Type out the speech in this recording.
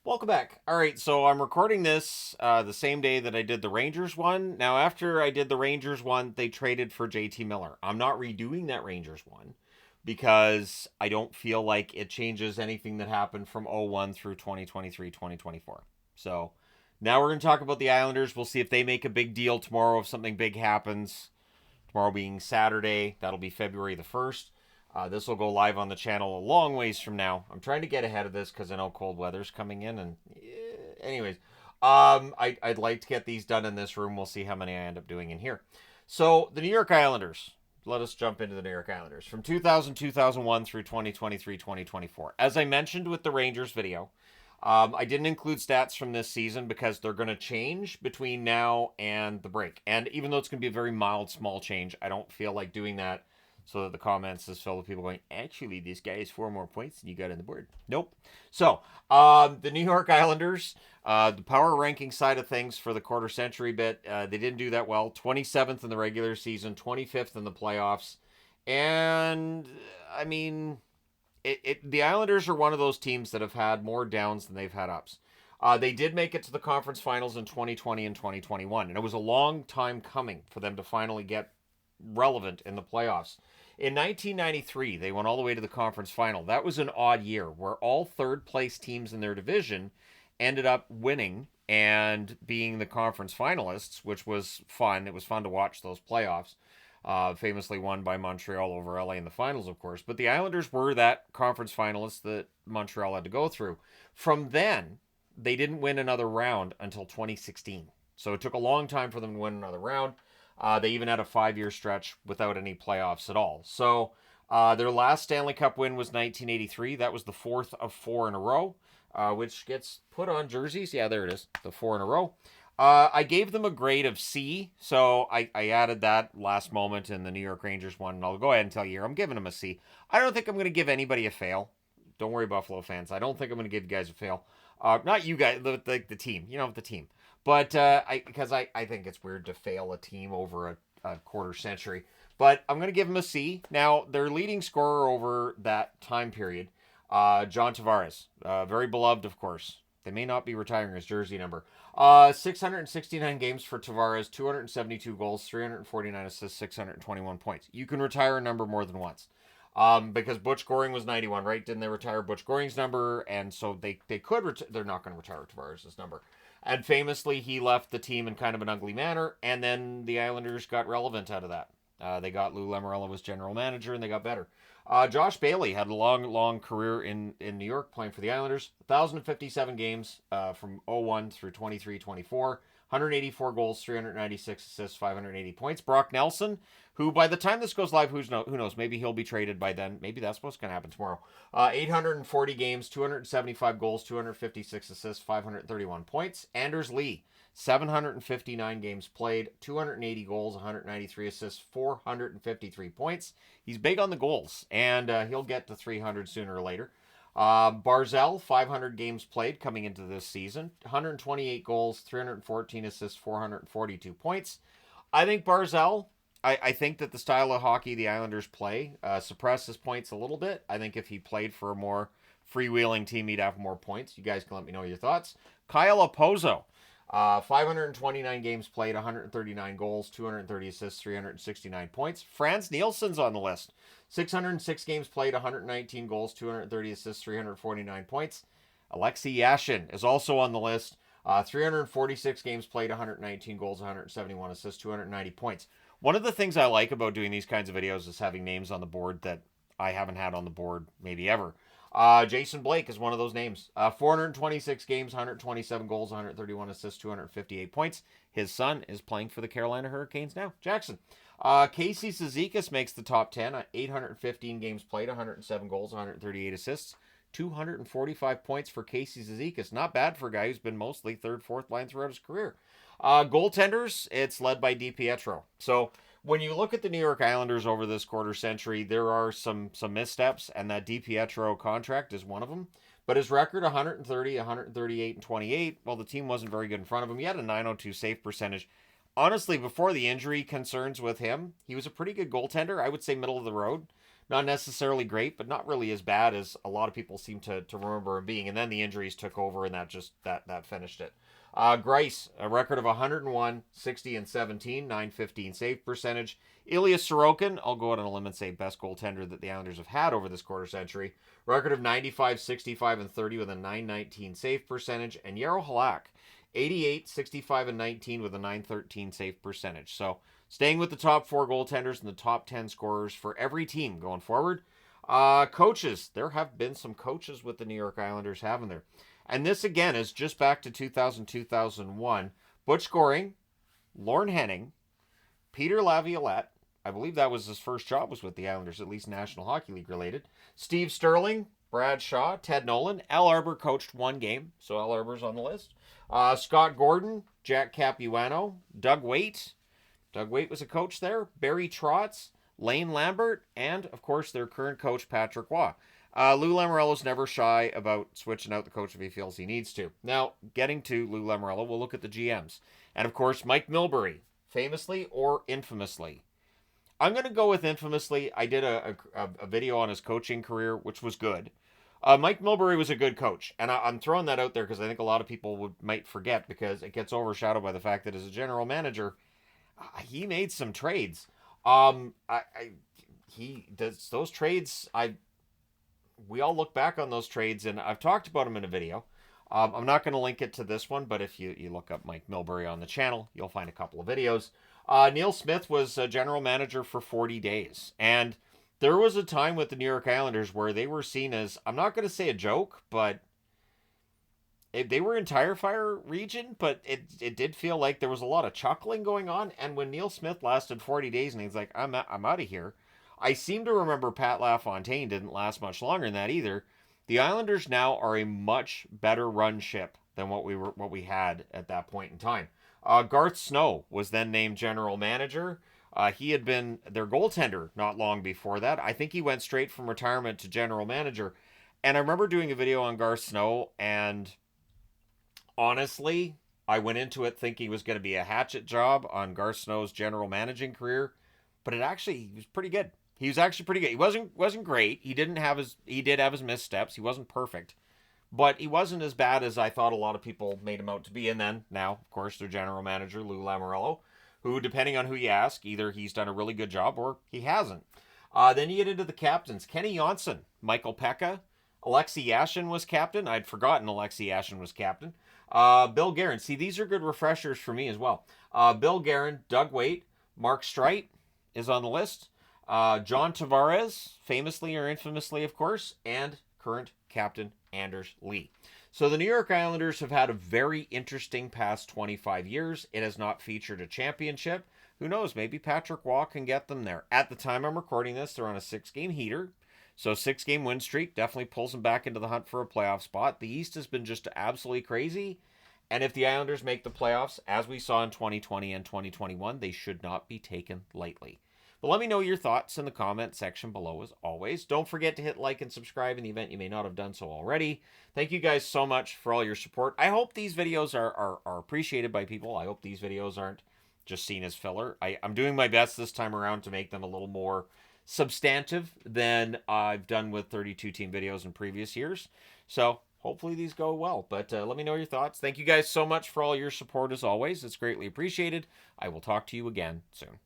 Welcome back. All right, so I'm recording this the same day that I did the Rangers one. Now, after I did the Rangers one, they traded for JT Miller. I'm not redoing that Rangers one because I don't feel like it changes anything that happened from '01 through 2023, 2024. So now we're going to talk about the Islanders. We'll see if they make a big deal tomorrow, if something big happens. Tomorrow being Saturday, that'll be February the 1st. This will go live on the channel a long ways from now. I'm trying to get ahead of this because I know cold weather's coming in. And anyways, I'd like to get these done in this room. We'll see how many I end up doing in here. So the New York Islanders. Let us jump into the New York Islanders from 2000, 2001 through 2023, 2024. As I mentioned with the Rangers video, I didn't include stats from this season because they're going to change between now and the break. And even though it's going to be a very mild, small change, I don't feel like doing that so that the comments is filled with people going, actually, this guy has 4 more points than you got on the board. Nope. So, the New York Islanders, the power ranking side of things for the quarter century bit, they didn't do that well. 27th in the regular season, 25th in the playoffs. And, I mean, the Islanders are one of those teams that have had more downs than they've had ups. They did make it to the conference finals in 2020 and 2021, and it was a long time coming for them to finally get relevant in the playoffs. In 1993, they went all the way to the conference final. That was an odd year where all third place teams in their division ended up winning and being the conference finalists, which was fun. It was fun to watch those playoffs. Famously won by Montreal over LA in the finals, of course. But the Islanders were that conference finalists that Montreal had to go through. From then, they didn't win another round until 2016. So it took a long time for them to win another round. They even had a 5-year stretch without any playoffs at all. So their last Stanley Cup win was 1983. That was the fourth of four in a row, which gets put on jerseys. Yeah, there it is, the four in a row. I gave them a grade of C, so I added that last moment in the New York Rangers one, and I'll go ahead and tell you here, I'm giving them a C. I don't think I'm going to give anybody a fail. Don't worry, Buffalo fans. I don't think I'm going to give you guys a fail. Not you guys, the team. You know, the team. But because I think it's weird to fail a team over a quarter century. But I'm going to give them a C. Now, their leading scorer over that time period, John Tavares, very beloved, of course. They may not be retiring his jersey number. 669 games for Tavares, 272 goals, 349 assists, 621 points. You can retire a number more than once. Because Butch Goring was 91, right? Didn't they retire Butch Goring's number? And so they could, they're not going to retire Tavares' number. And famously, he left the team in kind of an ugly manner, and then the Islanders got relevant out of that. They got Lou Lamoriello was general manager, and they got better. Josh Bailey had a long career in New York playing for the Islanders. 1,057 games from '01 through 23-24. 184 goals, 396 assists, 580 points. Brock Nelson, who by the time this goes live, who knows? Maybe he'll be traded by then. Maybe that's what's going to happen tomorrow. 840 games, 275 goals, 256 assists, 531 points. Anders Lee, 759 games played, 280 goals, 193 assists, 453 points. He's big on the goals, and he'll get to 300 sooner or later. Barzell, 500 games played coming into this season, 128 goals, 314 assists, 442 points. I think Barzell, I think that the style of hockey the Islanders play suppresses points a little bit. I think if he played for a more freewheeling team, he'd have more points. You guys can let me know your thoughts. Kyle Opozo, 529 games played, 139 goals, 230 assists, 369 points. Franz Nielsen's on the list. 606 games played, 119 goals, 230 assists, 349 points. Alexei Yashin is also on the list. 346 games played, 119 goals, 171 assists, 290 points. One of the things I like about doing these kinds of videos is having names on the board that I haven't had on the board maybe ever. Jason Blake is one of those names. 426 games, 127 goals, 131 assists, 258 points. His son is playing for the Carolina Hurricanes now. Jackson. Casey Cizikas makes the top 10. 815 games played, 107 goals, 138 assists, 245 points for Casey Cizikas. Not bad for a guy who's been mostly third, fourth line throughout his career. Goaltenders, it's led by DiPietro. So when you look at the New York Islanders over this quarter century, there are some missteps, and that DiPietro contract is one of them. But his record, 130, 138, and 28, well, the team wasn't very good in front of him. He had a .902 save percentage. Honestly, before the injury concerns with him, he was a pretty good goaltender. I would say middle of the road. Not necessarily great, but not really as bad as a lot of people seem to remember him being. And then the injuries took over, and that finished it. Grice, a record of 101, 60 and 17, 915 save percentage. Ilya Sorokin, I'll go out on a limb and say best goaltender that the Islanders have had over this quarter century. Record of 95, 65 and 30 with a 919 save percentage. And Yarrow Halak, 88, 65 and 19 with a 913 save percentage. So staying with the top 4 goaltenders and the top 10 scorers for every team going forward. Coaches, there have been some coaches with the New York Islanders, haven't there? And this again is just back to 2000, 2001. Butch Goring, Lorne Henning, Peter Laviolette, I believe that was his first job was with the Islanders, at least National Hockey League related. Steve Sterling, Brad Shaw, Ted Nolan. Al Arbour coached 1 game, so Al Arbour's on the list. Scott Gordon, Jack Capuano, Doug Waite. Doug Waite was a coach there. Barry Trotz, Lane Lambert, and, of course, their current coach, Patrick Waugh. Lou Lamoriello's never shy about switching out the coach if he feels he needs to. Now, getting to Lou Lamoriello, we'll look at the GMs. And, of course, Mike Milbury, famously or infamously. I'm going to go with infamously. I did a video on his coaching career, which was good. Mike Milbury was a good coach, and I'm throwing that out there because I think a lot of people might forget because it gets overshadowed by the fact that as a general manager, he made some trades. He does those trades. We all look back on those trades, and I've talked about them in a video. I'm not going to link it to this one, but if you look up Mike Milbury on the channel, you'll find a couple of videos. Neil Smith was a general manager for 40 days, and there was a time with the New York Islanders where they were seen as, I'm not going to say a joke, but they were in tire fire region, but it did feel like there was a lot of chuckling going on. And when Neil Smith lasted 40 days and he's like, I'm out of here. I seem to remember Pat LaFontaine didn't last much longer than that either. The Islanders now are a much better run ship than what we had at that point in time. Garth Snow was then named general manager. He had been their goaltender not long before that. I think he went straight from retirement to general manager. And I remember doing a video on Garth Snow, and honestly, I went into it thinking it was going to be a hatchet job on Garth Snow's general managing career, but he was pretty good. He was actually pretty good. He wasn't great. He did have his missteps. He wasn't perfect, but he wasn't as bad as I thought a lot of people made him out to be. And then now, of course, their general manager Lou Lamoriello, who, depending on who you ask, either he's done a really good job or he hasn't. Then you get into the captains: Kenny Johnson, Michael Pekka, Alexei Yashin was captain. I'd forgotten Alexei Yashin was captain. Bill Guerin. See, these are good refreshers for me as well. Bill Guerin, Doug Waite, Mark Streit is on the list. John Tavares, famously or infamously, of course, and current captain Anders Lee. So the New York Islanders have had a very interesting past 25 years. It has not featured a championship. Who knows? Maybe Patrick Waugh can get them there. At the time I'm recording this, they're on a 6-game heater. So 6-game win streak definitely pulls them back into the hunt for a playoff spot. The East has been just absolutely crazy. And if the Islanders make the playoffs, as we saw in 2020 and 2021, they should not be taken lightly. But let me know your thoughts in the comment section below as always. Don't forget to hit like and subscribe in the event you may not have done so already. Thank you guys so much for all your support. I hope these videos are appreciated by people. I hope these videos aren't just seen as filler. I'm doing my best this time around to make them a little more substantive than I've done with 32 team videos in previous years. So hopefully these go well. But let me know your thoughts. Thank you guys so much for all your support as always. It's greatly appreciated. I will talk to you again soon.